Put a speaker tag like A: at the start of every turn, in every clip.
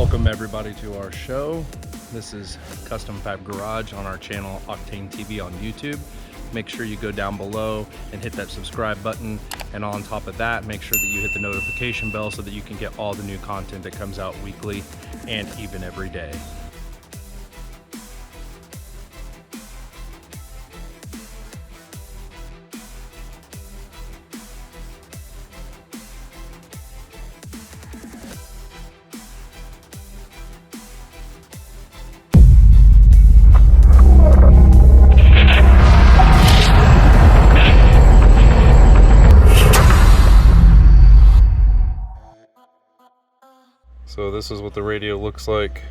A: Welcome everybody to our show. This is Custom Fab Garage on our channel Octane TV on YouTube. Make sure you go down below and hit that subscribe button, and on top of that, make sure that you hit the notification bell so that you can get all the new content that comes out weekly and even every day. So this is what the radio looks like.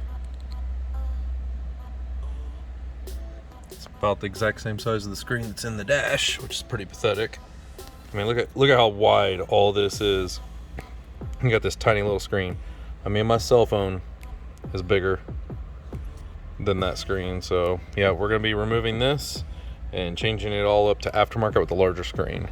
A: It's about the exact same size of the screen that's in the dash, which is pretty pathetic. I mean, look at how wide all this is. You got this tiny little screen. I mean, my cell phone is bigger than that screen. So yeah, we're gonna be removing this and changing it all up to aftermarket with a larger screen.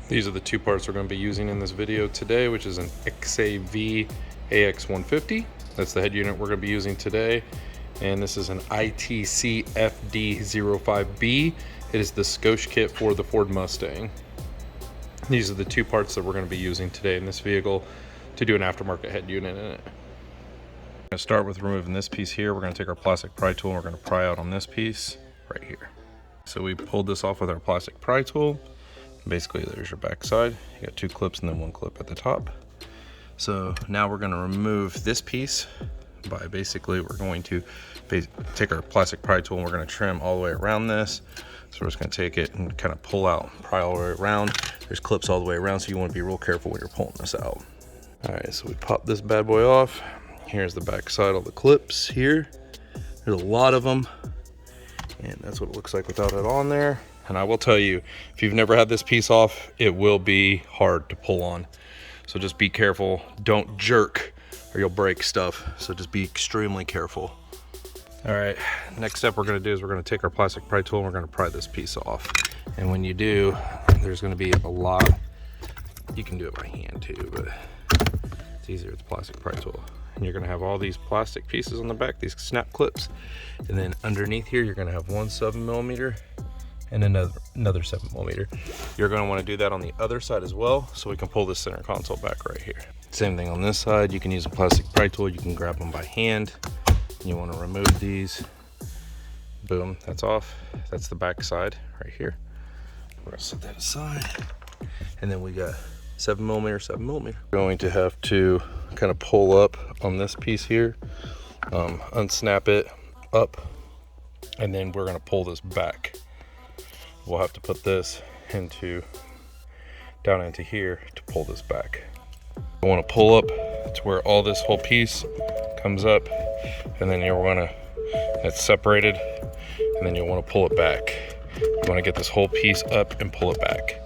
A: These are the two parts we're going to be using in this video today, which is an XAVAX150. That's the head unit we're going to be using today. And this is an ITCFD05B. It is the Scosche kit for the Ford Mustang. These are the two parts that we're going to be using today in this vehicle to do an aftermarket head unit in it. I'm going to start with removing this piece here. We're going to take our plastic pry tool and we're going to pry out on this piece right here. So we pulled this off with our plastic pry tool. Basically, there's your back side. You got two clips and then one clip at the top. So now we're going to remove this piece by basically we're going to take our plastic pry tool and we're going to trim all the way around this. So we're just going to take it and kind of pull out, pry all the way around. There's clips all the way around, so you want to be real careful when you're pulling this out. All right, so we pop this bad boy off. Here's the back side of the clips here. There's a lot of them, and that's what it looks like without it on there. And I will tell you, if you've never had this piece off, it will be hard to pull on. So just be careful. Don't jerk or you'll break stuff. So just be extremely careful. All right, next step we're gonna do is we're gonna take our plastic pry tool and we're gonna pry this piece off. And when you do, there's gonna be a lot. You can do it by hand too, but it's easier with the plastic pry tool. And you're gonna have all these plastic pieces on the back, these snap clips. And then underneath here, you're gonna have one 7mm and another 7mm. You're going to want to do that on the other side as well, so we can pull this center console back right here. Same thing on this side. You can use a plastic pry tool. You can grab them by hand. You want to remove these. Boom, that's off. That's the back side right here. We're gonna set that aside. And then we got 7mm. We're going to have to kind of pull up on this piece here, unsnap it up, and then we're going to pull this back. We'll have to put this down into here to pull this back. I want to pull up to where all this whole piece comes up, and then it's separated, and then you'll want to pull it back. You want to get this whole piece up and pull it back.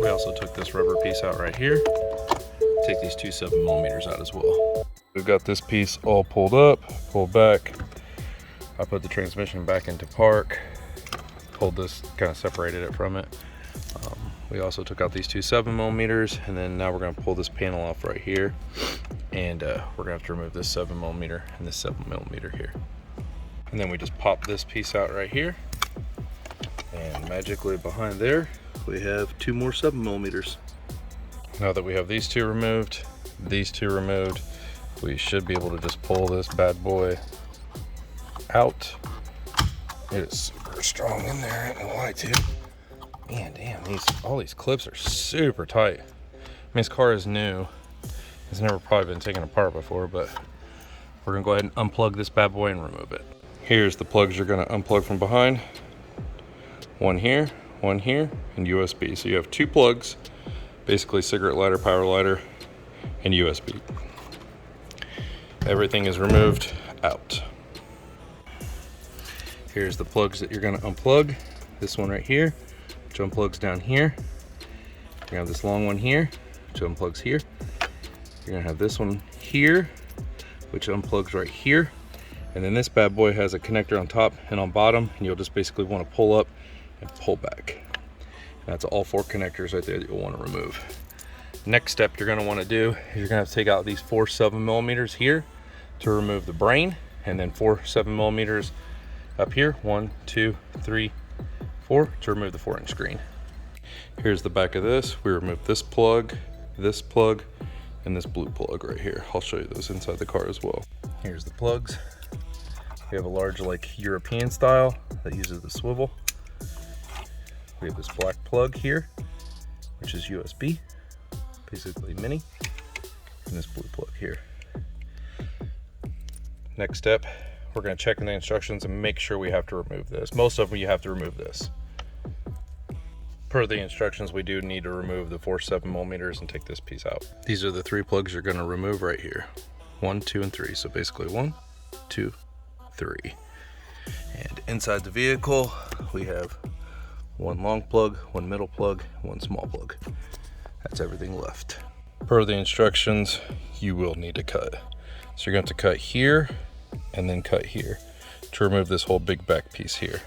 A: We also took this rubber piece out right here. Take these two 7mm out as well. We've got this piece all pulled up, pulled back. I put the transmission back into park. Pulled this, kind of separated it from it. We also took out these two 7mm, and then now we're going to pull this panel off right here, and we're going to have to remove this 7mm and this 7mm here. And then we just pop this piece out right here, and magically behind there we have two more 7mm. Now that we have these two removed, we should be able to just pull this bad boy out. It is super strong in there, I ain't gonna lie to you. Man, damn, all these clips are super tight. I mean, this car is new. It's never probably been taken apart before, but we're gonna go ahead and unplug this bad boy and remove it. Here's the plugs you're gonna unplug from behind. One here, and USB. So you have two plugs, basically cigarette lighter, power lighter, and USB. Everything is removed out. Here's the plugs that you're going to unplug. This one right here, which unplugs down here. You're gonna have this long one here, which unplugs here. You're gonna have this one here, which unplugs right here. And then this bad boy has a connector on top and on bottom, and you'll just basically want to pull up and pull back. And that's all 4 connectors right there that you'll want to remove. Next step you're gonna want to do is you're gonna have to take out these 4 7mm here to remove the brain, and then 4 7mm up here, 1, 2, 3, 4 to remove the 4-inch screen. Here's the back of this. We removed this plug, and this blue plug right here. I'll show you those inside the car as well. Here's the plugs. We have a large, like, European style that uses the swivel. We have this black plug here, which is USB, basically mini, and this blue plug here. Next step, we're going to check in the instructions and make sure we have to remove this. Most of them you have to remove this. Per the instructions, we do need to remove the 4 7mm and take this piece out. These are the 3 plugs you're going to remove right here. 1, 2, and 3. So basically 1, 2, 3. And inside the vehicle, we have 1 long plug, 1 middle plug, 1 small plug. That's everything left. Per the instructions, you will need to cut. So you're going to have to cut here and then cut here to remove this whole big back piece here.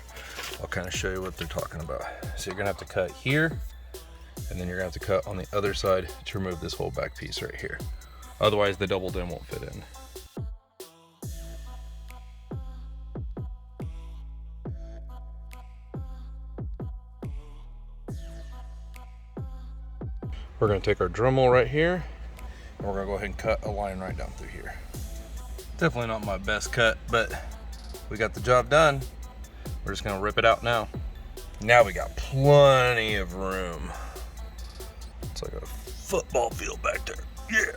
A: I'll kind of show you what they're talking about. So you're gonna have to cut here, and then you're gonna have to cut on the other side to remove this whole back piece right here. Otherwise the double dim won't fit in. We're gonna take our Dremel right here, and we're gonna go ahead and cut a line right down through here. Definitely not my best cut, but we got the job done. We're just gonna rip it out now. Now we got plenty of room. It's like a football field back there. Yeah.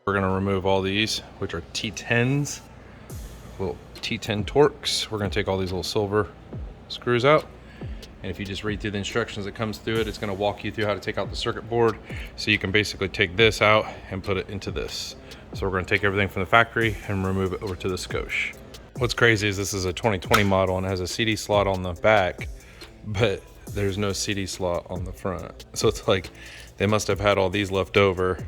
A: We're gonna remove all these, which are T10s, little T10 Torx. We're gonna take all these little silver screws out. And if you just read through the instructions that comes through it, it's gonna walk you through how to take out the circuit board. So you can basically take this out and put it into this. So we're gonna take everything from the factory and remove it over to the Scosche. What's crazy is this is a 2020 model and it has a CD slot on the back, but there's no CD slot on the front. So it's like, they must have had all these left over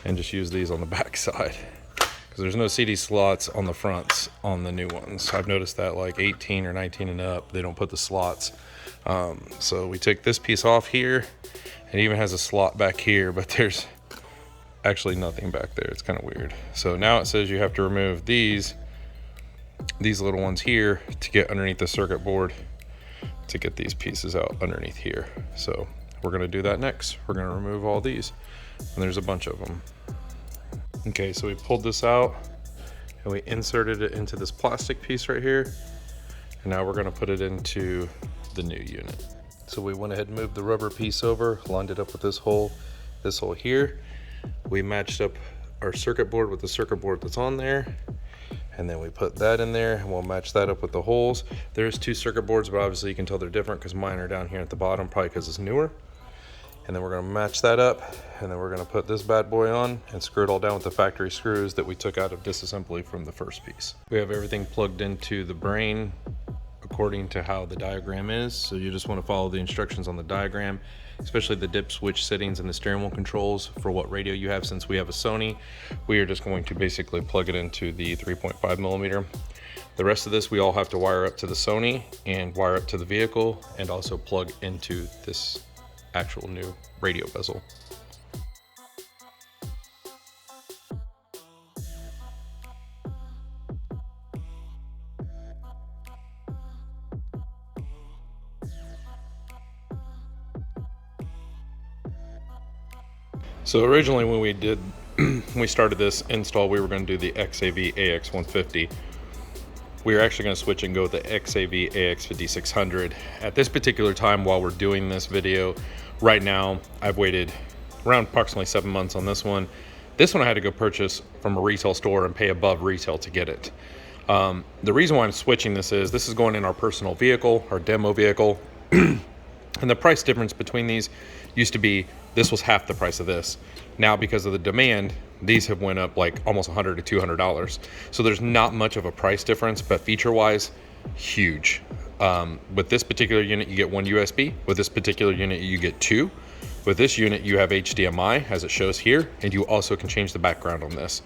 A: and just use these on the back side. Because there's no CD slots on the fronts on the new ones. I've noticed that like 18 or 19 and up, they don't put the slots. So we take this piece off here, and it even has a slot back here, but there's actually nothing back there. It's kind of weird. So now it says you have to remove these little ones here to get underneath the circuit board to get these pieces out underneath here. So we're gonna do that next. We're gonna remove all these, and there's a bunch of them. Okay, so we pulled this out and we inserted it into this plastic piece right here. And now we're gonna put it into the new unit. So we went ahead and moved the rubber piece over, lined it up with this hole here. We matched up our circuit board with the circuit board that's on there. And then we put that in there, and we'll match that up with the holes. There's 2 circuit boards, but obviously you can tell they're different because mine are down here at the bottom, probably because it's newer. And then we're gonna match that up, and then we're gonna put this bad boy on and screw it all down with the factory screws that we took out of disassembly from the first piece. We have everything plugged into the brain according to how the diagram is. So you just want to follow the instructions on the diagram, especially the dip switch settings and the steering wheel controls for what radio you have. Since we have a Sony, we are just going to basically plug it into the 3.5mm. The rest of this we all have to wire up to the Sony and wire up to the vehicle, and also plug into this actual new radio bezel. So originally when we started this install, we were going to do the XAV-AX150. We were actually going to switch and go with the XAV-AX5600. At this particular time, while we're doing this video, right now, I've waited around approximately 7 months on this one. This one I had to go purchase from a retail store and pay above retail to get it. The reason why I'm switching this is going in our personal vehicle, our demo vehicle. And the price difference between these used to be, this was half the price of this. Now, because of the demand, these have went up like almost $100 to $200. So there's not much of a price difference, but feature-wise, huge. With this particular unit, you get one USB. With this particular unit, you get two. With this unit, you have HDMI, as it shows here, and you also can change the background on this.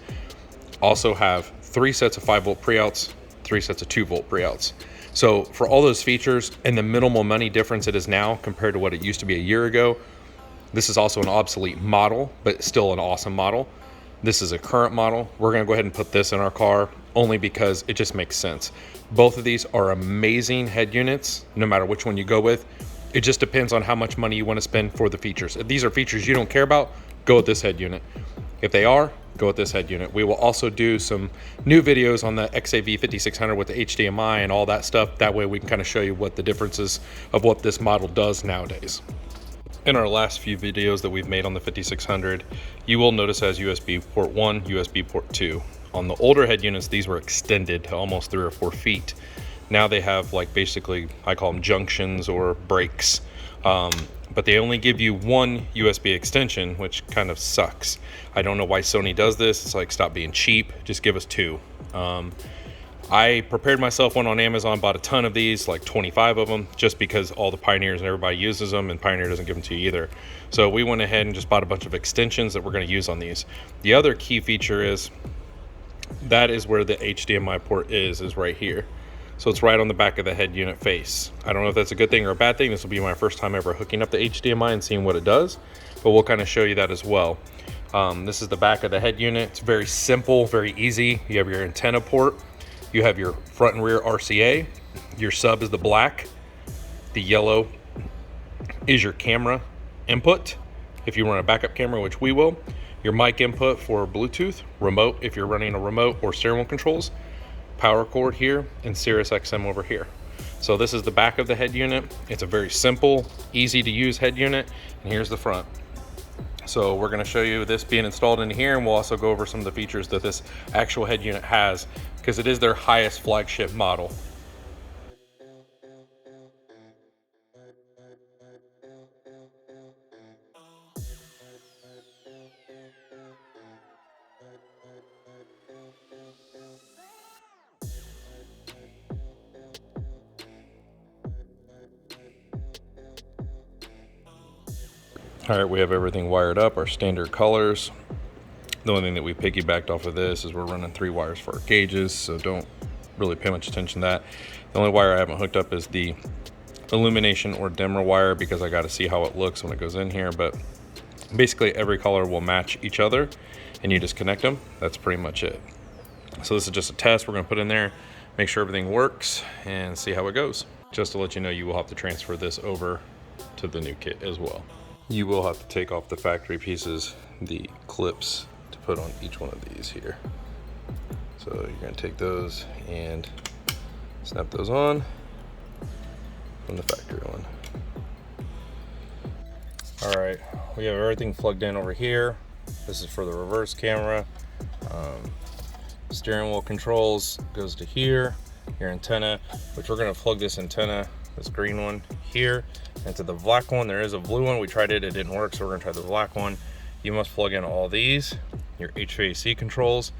A: Also have 3 sets of 5-volt pre-outs, 3 sets of 2-volt pre-outs. So for all those features and the minimal money difference it is now compared to what it used to be a year ago, this is also an obsolete model, but still an awesome model. This is a current model. We're gonna go ahead and put this in our car only because it just makes sense. Both of these are amazing head units, no matter which one you go with. It just depends on how much money you wanna spend for the features. If these are features you don't care about, go with this head unit. If they are, go with this head unit. We will also do some new videos on the XAV5600 with the HDMI and all that stuff. That way we can kind of show you what the differences of what this model does nowadays. In our last few videos that we've made on the 5600, you will notice it has USB port 1, USB port 2. On the older head units, these were extended to almost 3 or 4 feet. Now they have like basically, I call them junctions or breaks. But they only give you one USB extension, which kind of sucks. I don't know why Sony does this. It's like, stop being cheap, just give us 2. I prepared myself one on Amazon, bought a ton of these, like 25 of them, just because all the Pioneers and everybody uses them, and Pioneer doesn't give them to you either. So we went ahead and just bought a bunch of extensions that we're going to use on these. The other key feature is, that is where the HDMI port is right here. So it's right on the back of the head unit face. I don't know if that's a good thing or a bad thing. This will be my first time ever hooking up the HDMI and seeing what it does, but we'll kind of show you that as well. This is the back of the head unit. It's very simple, very easy. You have your antenna port. You have your front and rear RCA. Your sub is the black. The yellow is your camera input, if you run a backup camera, which we will. Your mic input for Bluetooth, remote if you're running a remote, or steering wheel controls. Power cord here, and Sirius XM over here. So this is the back of the head unit. It's a very simple, easy to use head unit, and here's the front. So we're going to show you this being installed in here, and we'll also go over some of the features that this actual head unit has, because it is their highest flagship model. All right, we have everything wired up, our standard colors. The only thing that we piggybacked off of this is we're running 3 wires for our gauges, so don't really pay much attention to that. The only wire I haven't hooked up is the illumination or dimmer wire, because I got to see how it looks when it goes in here. But basically every color will match each other, and you just connect them. That's pretty much it. So this is just a test we're going to put in there, make sure everything works, and see how it goes. Just to let you know, you will have to transfer this over to the new kit as well. You will have to take off the factory pieces, the clips to put on each one of these here. So you're going to take those and snap those on from the factory one. All right, we have everything plugged in over here. This is for the reverse camera. Steering wheel controls goes to here. Your antenna, which we're going to plug this antenna, this green one here, into the black one. There is a blue one. We tried it, it didn't work, so we're going to try the black one. You must plug in all these, your HVAC controls,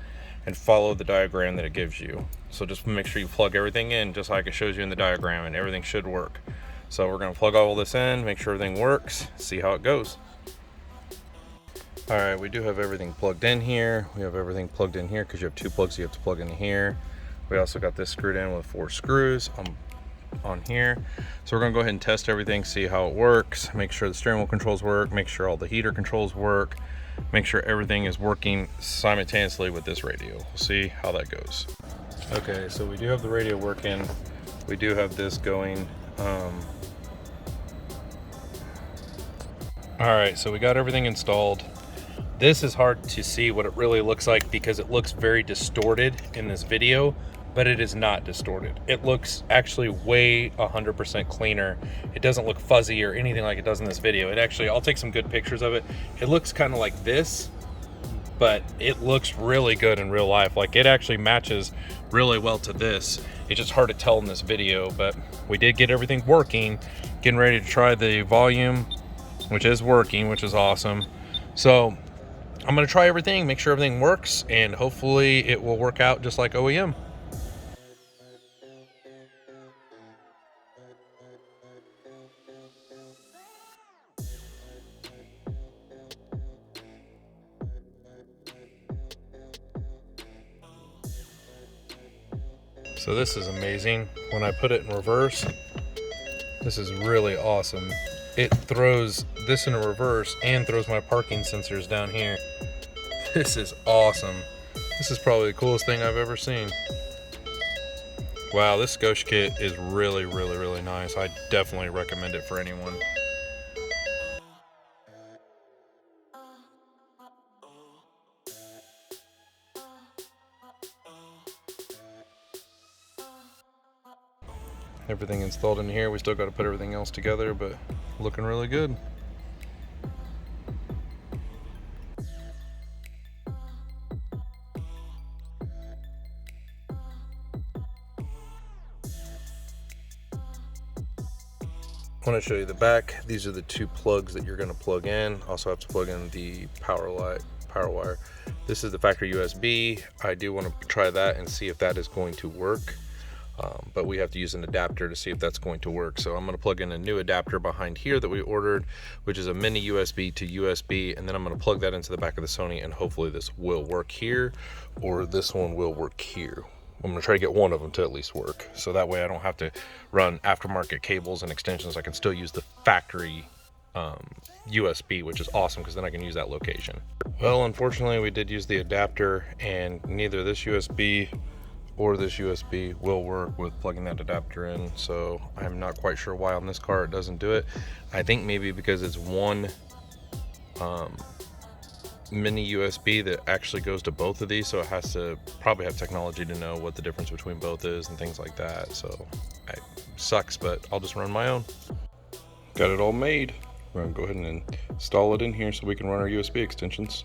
A: and follow the diagram that it gives you. So just make sure you plug everything in just like it shows you in the diagram, and everything should work. So we're going to plug all this in, make sure everything works, see how it goes. All right, we do have everything plugged in here. We have everything plugged in here because you have 2 plugs you have to plug in here. We also got this screwed in with 4 screws on here. So we're going to go ahead and test everything, see how it works, make sure the steering wheel controls work, make sure all the heater controls work, make sure everything is working simultaneously with this radio. We'll see how that goes. Okay, so we do have the radio working. We do have this going. All right, so we got everything installed. This is hard to see what it really looks like because it looks very distorted in this video, but it is not distorted. It looks actually way 100% cleaner. It doesn't look fuzzy or anything like it does in this video. It actually, I'll take some good pictures of it. It looks kind of like this, but it looks really good in real life. Like, it actually matches really well to this. It's just hard to tell in this video, but we did get everything working. Getting ready to try the volume, which is working, which is awesome. So I'm gonna try everything, make sure everything works, and hopefully it will work out just like OEM. So this is amazing. When I put it in reverse, this is really awesome. It throws this in reverse and throws my parking sensors down here. This is awesome. This is probably the coolest thing I've ever seen. Wow, this Scosche kit is really, really, really nice. I definitely recommend it for anyone. Everything installed in here. We still got to put everything else together, but looking really good. I want to show you the back. These are the two plugs that you're going to plug in. Also have to plug in the power wire. This is the factory USB. I do want to try that and see if that is going to work. But we have to use an adapter to see if that's going to work. So I'm going to plug in a new adapter behind here that we ordered, which is a mini USB to USB, and then I'm going to plug that into the back of the Sony, and hopefully this will work here, or this one will work here. I'm going to try to get one of them to at least work, so that way I don't have to run aftermarket cables and extensions. I can still use the factory USB, which is awesome, because then I can use that location. Well, unfortunately we did use the adapter, and neither this USB or this USB will work with plugging that adapter in, so I'm not quite sure why on this car it doesn't do it. I think maybe because it's one mini USB that actually goes to both of these, so it has to probably have technology to know what the difference between both is and things like that. So it sucks, but I'll just run my own. Got it all made. We're gonna go ahead and install it in here so we can run our USB extensions.